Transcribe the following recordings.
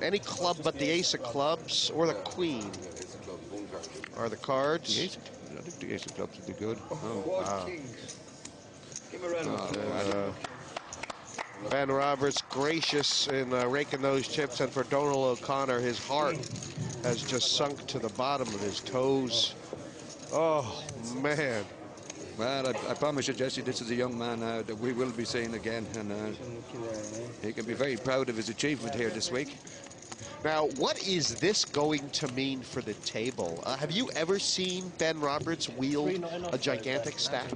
Any club but the ace of clubs or the queen are the cards. The ace, I think the ace of clubs would be good. Ben Roberts gracious in raking those chips, and for Donald O'Connor, his heart has just sunk to the bottom of his toes. Oh, man. Well, I promise you, Jesse, this is a young man that we will be seeing again, and he can be very proud of his achievement here this week. Now, what is this going to mean for the table? Have you ever seen Ben Roberts wield a gigantic stack?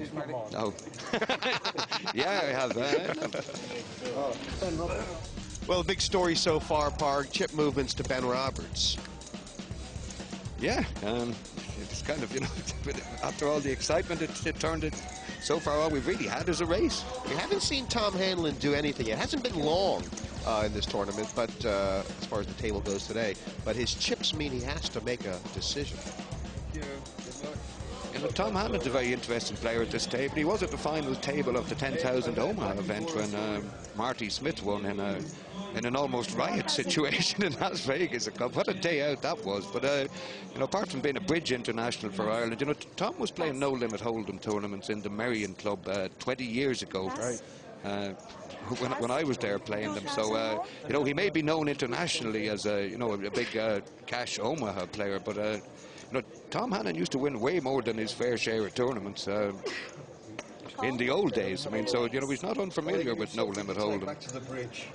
No. Yeah, I have. Well, the big story so far, Parg, chip movements to Ben Roberts. Yeah, it's kind of, you know, after all the excitement, it turned it. So far, all we've really had is a race. We haven't seen Tom Hanlon do anything. It hasn't been long in this tournament, but as far as the table goes today. But his chips mean he has to make a decision. You know, Tom Hanlon's a very interesting player at this table. He was at the final table of the 10,000 Omaha event when Marty Smith won in an almost riot situation in Las Vegas. What a day out that was. But, you know, apart from being a bridge international for Ireland, you know, Tom was playing no-limit hold'em tournaments in the Marion Club 20 years ago. Right. When I was there playing them. So, you know, he may be known internationally as a, you know, a big cash Omaha player, but, you know, Tom Hanlon used to win way more than his fair share of tournaments in the old days. I mean, so, you know, he's not unfamiliar with no-limit hold'em. Back to the bridge.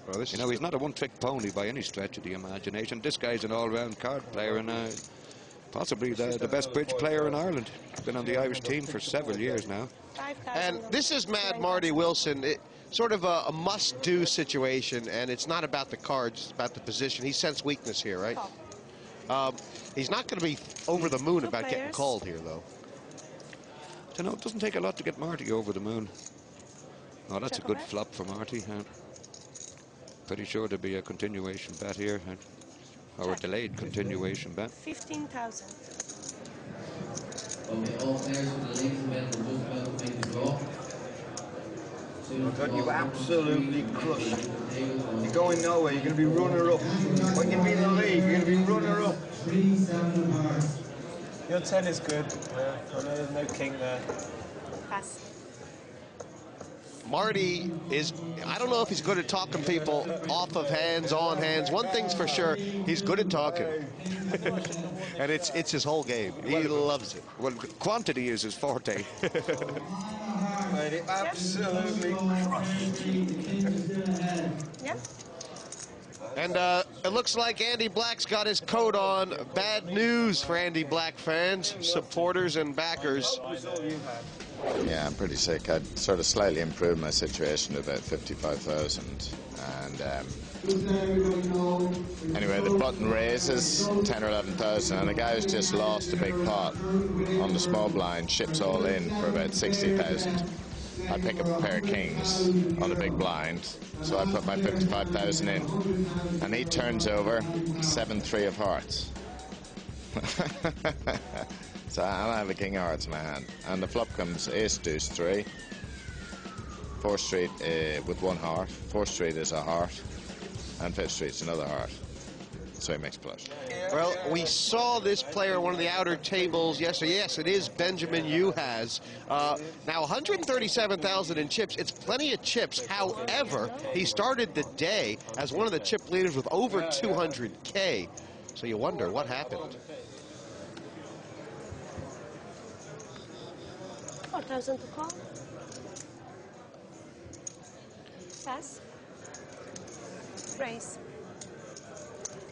Well, you know, he's not a one-trick pony by any stretch of the imagination. This guy's an all-round card player and possibly the best bridge player in Ireland. Been on the Irish team for several years now. And this is Mad Marty Wilson. Sort of a must-do situation, and it's not about the cards, it's about the position. He sensed weakness here, right? He's not going to be over the moon about getting called here, though. You know, it doesn't take a lot to get Marty over the moon. Oh, that's a good flop for Marty. Pretty sure there'll be a continuation bet here, or a delayed continuation bet. 15,000. Okay, all players for the ladies event are just about to make the draw. Got you absolutely crushed. You're going nowhere. You're going to be runner-up. When you be in the league, you're going to be runner-up. Your 10 is good. There's no king there. Pass. Marty is, I don't know if he's good at talking people off of hands, on hands. One thing's for sure, he's good at talking. And it's his whole game. He loves it. Well, quantity is his forte. Absolutely crushed. Yeah. And it looks like Andy Black's got his coat on. Bad news for Andy Black fans, supporters, and backers. Yeah, I'm pretty sick. I'd sort of slightly improved my situation to about 55,000. And anyway, the button raises 10 or 11,000, and the guy's just lost a big pot on the small blind, chips all in for about 60,000. I pick up a pair of kings on the big blind, so I put my 55,000 in, and he turns over 7-3 of hearts. So I have a king of hearts in my hand, and the flop comes ace deuce 3, 4th street with 1 heart, 4th street is a heart, and 5th street's another heart. So he makes flush. Well, we saw this player at one of the outer tables yesterday. Yes, it is Benjamin Uhas. Now, 137,000 in chips. It's plenty of chips. However, he started the day as one of the chip leaders with over 200K. So you wonder what happened. 4,000 to call. Pass. Raise.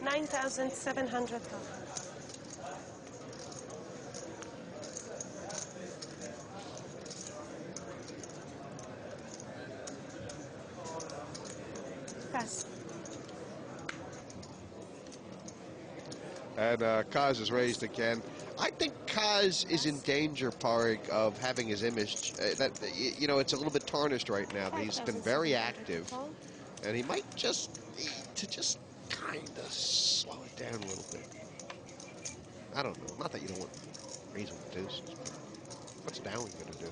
9,700 call. Pass. And Kaz is raised again. I think Kaz is in danger, Parg, of having his image, you know, it's a little bit tarnished right now. He's been very active, and he might just need to just kind of slow it down a little bit. I don't know. Not that you don't want raising the deuces, but what's Dowling going to do?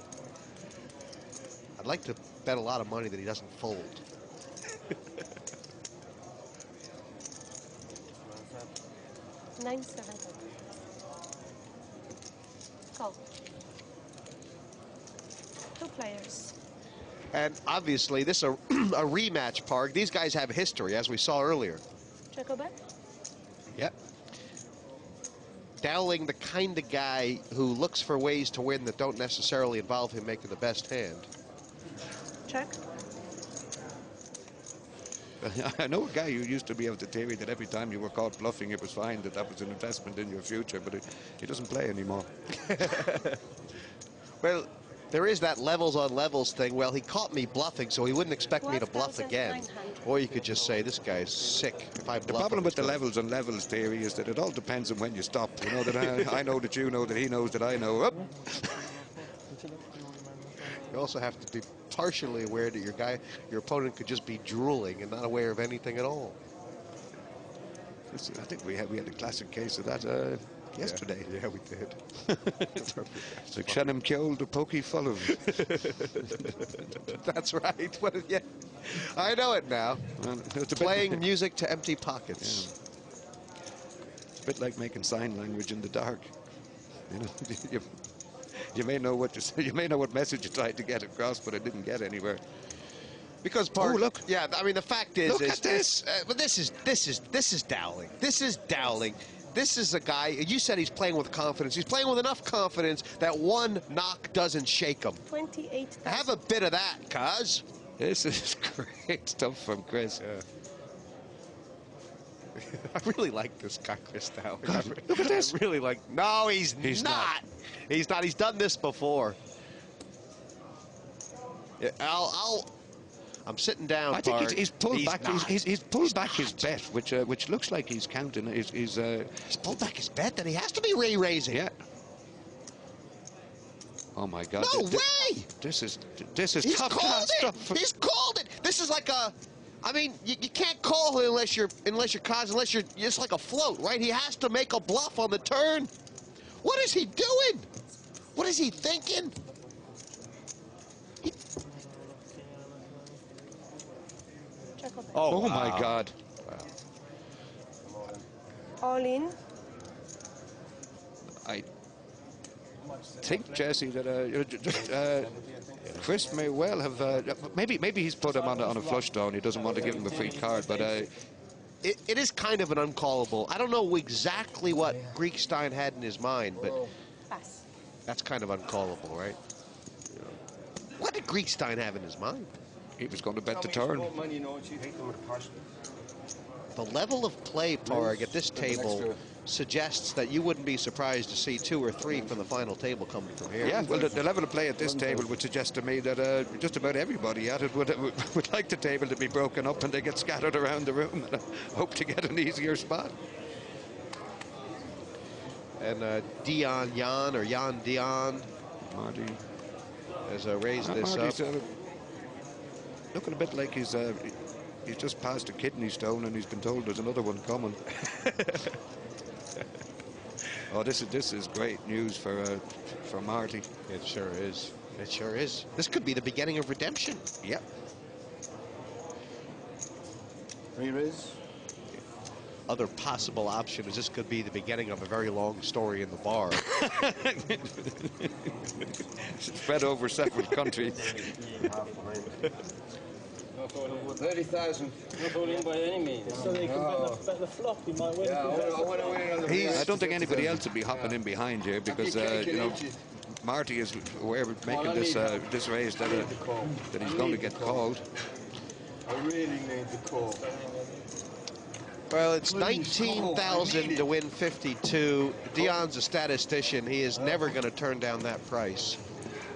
I'd like to bet a lot of money that he doesn't fold. 970. Call. 2 players. And obviously, this is a rematch, Park. These guys have history, as we saw earlier. Check a bet. Yep. Dowling, the kind of guy who looks for ways to win that don't necessarily involve him making the best hand. Check. I know a guy who used to be of the theory that every time you were caught bluffing, it was fine, that was an investment in your future, but he doesn't play anymore. Well, there is that levels on levels thing. Well, he caught me bluffing, so he wouldn't expect me to bluff again. 12,900. Or you could just say, this guy's sick. If I bluff The problem him, with the it's gonna-" levels on levels theory is that it all depends on when you stop. You know that I know that you know that he knows that I know. Up. You also have to be partially aware that your opponent could just be drooling and not aware of anything at all. I think we had a classic case of that yesterday. Yeah, we did. So Shannon killed the pokey follow. That's right. Yeah. I know it now. It's Playing music to empty pockets. It's a bit like making sign language in the dark. You know, you may know what you may know what message you tried to get across, but it didn't get anywhere. Because Park, Oh, look. yeah, I mean the fact is, Look at this. But this is Dowling. This is Dowling. This is a guy. You said he's playing with confidence. He's playing with enough confidence that one knock doesn't shake him. 28,000. Have a bit of that, cuz. This is great stuff from Chris. I really like this guy, Chris Dowling. God, look at this. I really like. No, he's not. He's not. He's done this before. Yeah, I'm sitting down. I think Park. he's pulled back. not. He's pulled back his bet, which looks like he's counting. He's He's pulled back his bet, then he has to be raising. yeah. Oh my God! No way! This is He's top called class it. stuff. He's called it. This is like a. I mean, you can't call it unless you're just like a float, right? He has to make a bluff on the turn. What is he doing? What is he thinking? Check a bet. Oh wow. my God! All in. I think, Jesse, that Chris may well have maybe he's put him on a flush down. He doesn't want to give him a free card, but It is kind of an uncallable. I don't know exactly what Greekstein had in his mind, but Pass. that's kind of uncallable, right? What did Greekstein have in his mind? he was going to bet the turn. The level of play, Parg, at this table suggests that you wouldn't be surprised to see 2 or 3 from the final table coming from here. Yeah, well, the level of play at this table would suggest to me that just about everybody at it would like the table to be broken up and they get scattered around the room and hope to get an easier spot. And Dion Jan, or Jan Dion, Marty has raised this Marty's, up. looking a bit like he's just passed a kidney stone and he's been told there's another one coming. Oh, this is great news for Marty. It sure is. It sure is. This could be the beginning of redemption. Yep. Re-raise. Other possible option is this could be the beginning of a very long story in the bar. Spread over separate countries. 30,000. Not all in by any means. So they can bet the flop, you might win. Yeah, I want to win it on the I don't think anybody else would be hopping in behind here because you know, Marty is aware of making this raise that he's going to get called. I really need the call. Well, it's 19,000 to win 52. Dion's a statistician. He is never going to turn down that price.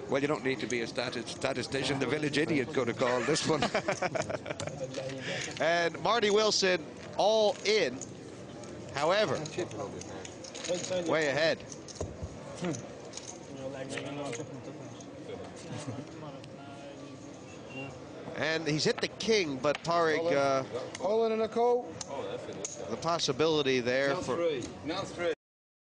Well, you don't need to be a statistician. The village idiot could have called this one. And Marty Wilson all in. However, way ahead. And he's hit the king, but Parg, All in a call. the possibility there Not for... three. Not three.